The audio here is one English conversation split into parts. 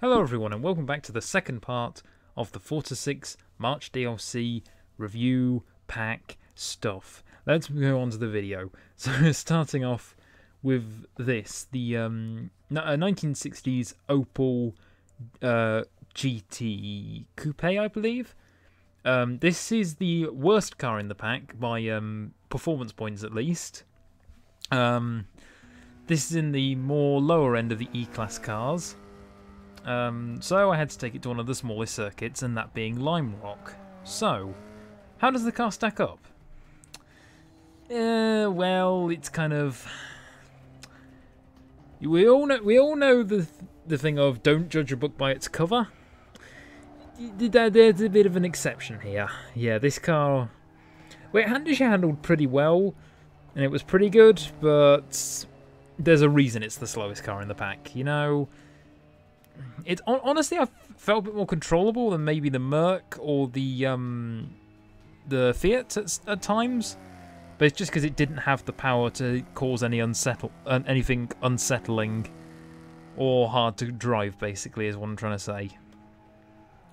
Hello everyone and welcome back to the second part of the Forza 6 March DLC review pack stuff. Let's go on to the video. So starting off with this, the 1960s Opel GT Coupe, I believe. This is the worst car in the pack by performance points at least. This is in the more lower end of the E-Class cars. So I had to take it to one of the smallest circuits, and that being Lime Rock. So, how does the car stack up? Well, it's kind of... We all know the thing of don't judge a book by its cover. There's a bit of an exception here. Yeah, this car... Well, it handled pretty well, and it was pretty good, but there's a reason it's the slowest car in the pack, you know? It honestly, I felt a bit more controllable than maybe the Merc or the Fiat at times, but it's just because it didn't have the power to cause anything unsettling or hard to drive. Basically, is what I'm trying to say.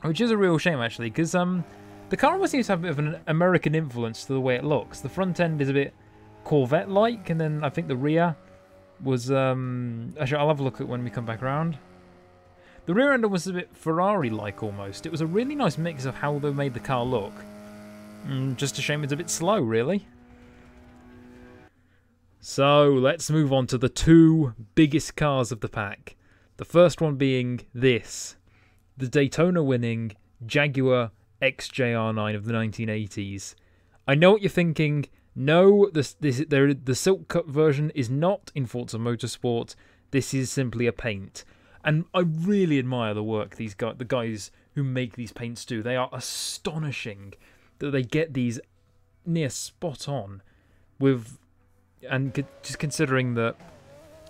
Which is a real shame, actually, because the car almost seems to have a bit of an American influence to the way it looks. The front end is a bit Corvette-like, and then I think the rear was actually, I'll have a look at when we come back around. The rear end was a bit Ferrari-like almost. It was a really nice mix of how they made the car look. Just a shame it's a bit slow, really. So, let's move on to the two biggest cars of the pack. The first one being this. The Daytona-winning Jaguar XJR9 of the 1980s. I know what you're thinking. No, the Silk Cut version is not in Forza Motorsport. This is simply a paint. And I really admire the work the guys who make these paints do. They are astonishing that they get these near spot on just considering that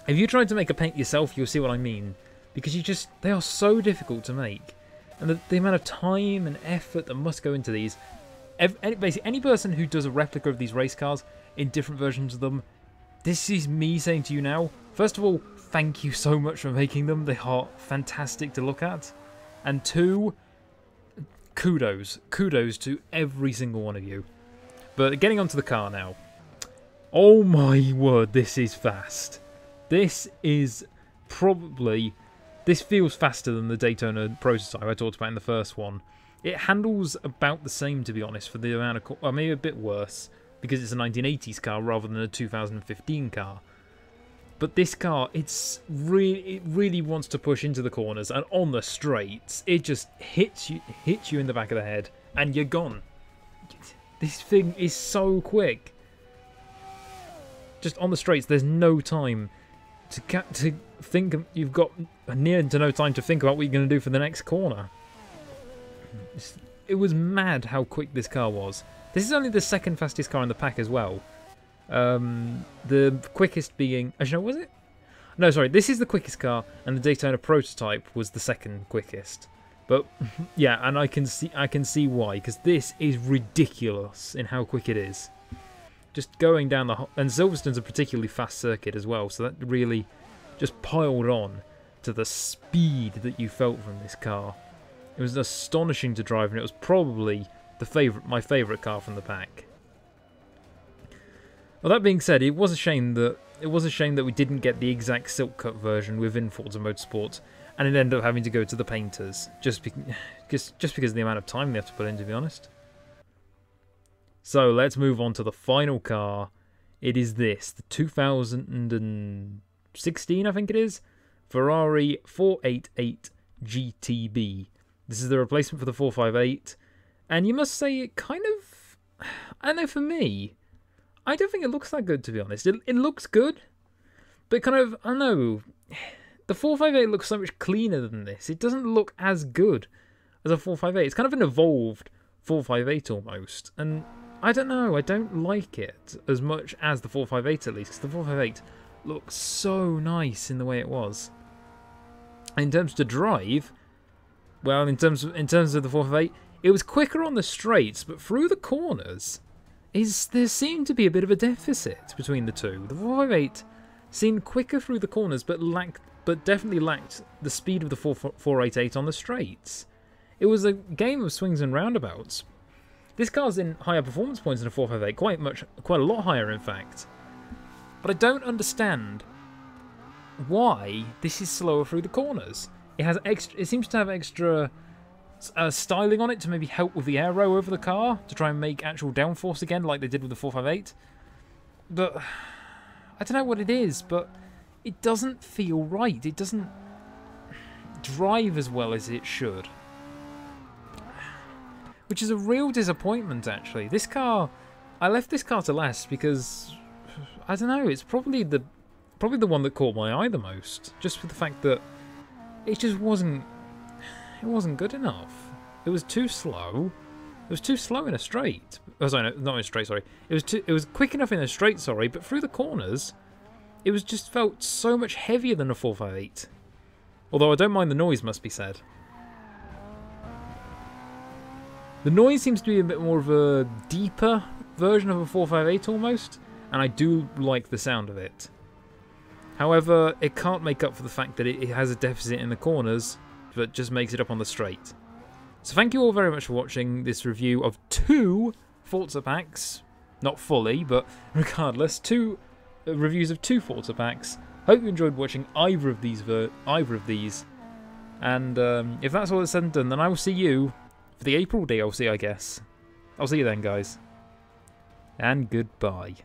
if you tried to make a paint yourself, you'll see what I mean. Because they are so difficult to make. And the amount of time and effort that must go into these. Basically, any person who does a replica of these race cars in different versions of them, this is me saying to you now, first of all, thank you so much for making them. They are fantastic to look at. And two, kudos. Kudos to every single one of you. But getting onto the car now. Oh my word, this is fast. This is probably... This feels faster than the Daytona prototype I talked about in the first one. It handles about the same, to be honest, for the amount of... Well, maybe a bit worse, because it's a 1980s car rather than a 2015 car. But this car, it really wants to push into the corners, and on the straights, it just hits you in the back of the head, and you're gone. This thing is so quick. Just on the straights, there's no time to think. You've got near to no time to think about what you're going to do for the next corner. It was mad how quick this car was. This is only the second fastest car in the pack as well. The quickest being... Actually, no, was it? No, sorry. This is the quickest car, and the Daytona prototype was the second quickest. But, yeah, and I can see why, because this is ridiculous in how quick it is. Just going down the... And Silverstone's a particularly fast circuit as well, so that really just piled on to the speed that you felt from this car. It was astonishing to drive, and it was probably my favourite car from the pack. Well, that being said, it was a shame that we didn't get the exact Silk Cut version within Forza Motorsport, and it ended up having to go to the painters just because of the amount of time they have to put in, to be honest. So let's move on to the final car. It is this, the 2016, I think it is, Ferrari 488 GTB. This is the replacement for the 458, and you must say it kind of, I don't know, for me, I don't think it looks that good, to be honest. It looks good, but kind of, I don't know, the 458 looks so much cleaner than this. It doesn't look as good as a 458. It's kind of an evolved 458 almost, and I don't know, I don't like it as much as the 458 at least, because the 458 looks so nice in the way it was. In terms to drive, well, in terms of the 458, it was quicker on the straights, but through the corners, there seemed to be a bit of a deficit between the two. The 458 seemed quicker through the corners, but but definitely lacked the speed of the 488 on the straights. It was a game of swings and roundabouts. This car's in higher performance points than a 458, quite a lot higher in fact. But I don't understand why this is slower through the corners. It seems to have extra styling on it to maybe help with the aero over the car, to try and make actual downforce again like they did with the 458. But I don't know what it is, but it doesn't feel right. It doesn't drive as well as it should. Which is a real disappointment, actually. This car, I left this car to last because, I don't know, it's probably the one that caught my eye the most. Just for the fact that it just wasn't good enough. It was too slow. It was too slow in a straight. Oh, sorry, no, not in a straight, sorry. It was quick enough in a straight, sorry, but through the corners, it was just felt so much heavier than a 458. Although I don't mind the noise, must be said. The noise seems to be a bit more of a deeper version of a 458 almost, and I do like the sound of it. However, it can't make up for the fact that it has a deficit in the corners, but just makes it up on the straight. So thank you all very much for watching this review of 2 Forza packs. Not fully, but regardless, 2 reviews of 2 Forza packs. Hope you enjoyed watching either of these. And if that's all that's said and done, then I will see you for the April DLC, I guess. I'll see you then, guys. And goodbye.